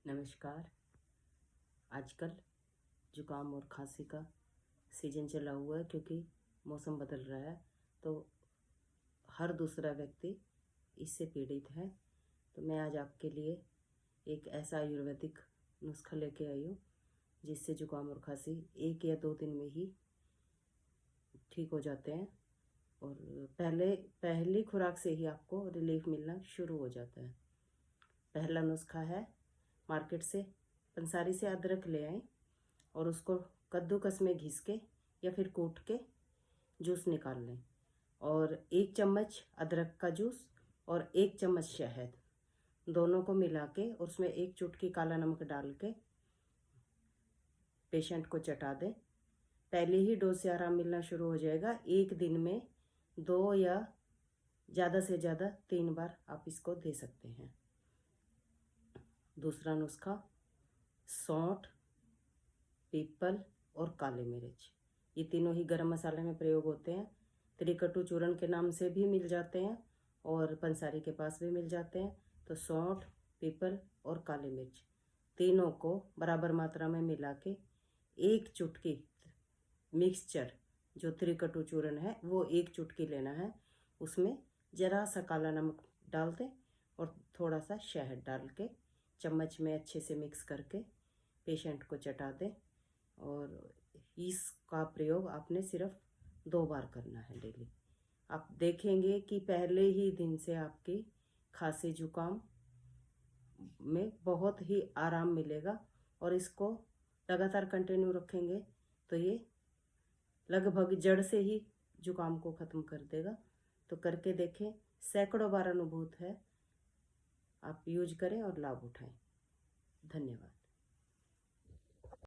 नमस्कार। आजकल जुकाम और खांसी का सीजन चला हुआ है क्योंकि मौसम बदल रहा है, तो हर दूसरा व्यक्ति इससे पीड़ित है। तो मैं आज आपके लिए एक ऐसा आयुर्वेदिक नुस्खा लेके आई हूँ जिससे जुकाम और खांसी 1 या 2 दिन में ही ठीक हो जाते हैं और पहली खुराक से ही आपको रिलीफ मिलना शुरू हो जाता है। पहला नुस्खा है, मार्केट से पंसारी से अदरक ले आएं और उसको कद्दूकस में घिस के या फिर कूट के जूस निकाल लें और 1 चम्मच अदरक का जूस और 1 चम्मच शहद दोनों को मिला के और उसमें 1 चुटकी काला नमक डाल के पेशेंट को चटा दें। पहले ही डोज से आराम मिलना शुरू हो जाएगा। 1 दिन में 2 या ज़्यादा से ज़्यादा 3 बार आप इसको दे सकते हैं। दूसरा नुस्खा, सौंठ, पीपल और काली मिर्च, ये तीनों ही गरम मसाले में प्रयोग होते हैं। त्रिकटु चूर्ण के नाम से भी मिल जाते हैं और पंसारी के पास भी मिल जाते हैं। तो सौंठ, पीपल और काली मिर्च तीनों को बराबर मात्रा में मिला के 1 चुटकी मिक्सचर जो त्रिकटु चूर्ण है वो 1 चुटकी लेना है। उसमें जरा सा काला नमक डाल दें और थोड़ा सा शहद डाल के चम्मच में अच्छे से मिक्स करके पेशेंट को चटा दें और इसका प्रयोग आपने सिर्फ 2 बार करना है डेली। आप देखेंगे कि पहले ही दिन से आपकी खांसी जुकाम में बहुत ही आराम मिलेगा और इसको लगातार कंटिन्यू रखेंगे तो ये लगभग जड़ से ही जुकाम को ख़त्म कर देगा। तो करके देखें, सैकड़ों बार अनुभूत है। आप यूज करें और लाभ उठाएं। धन्यवाद।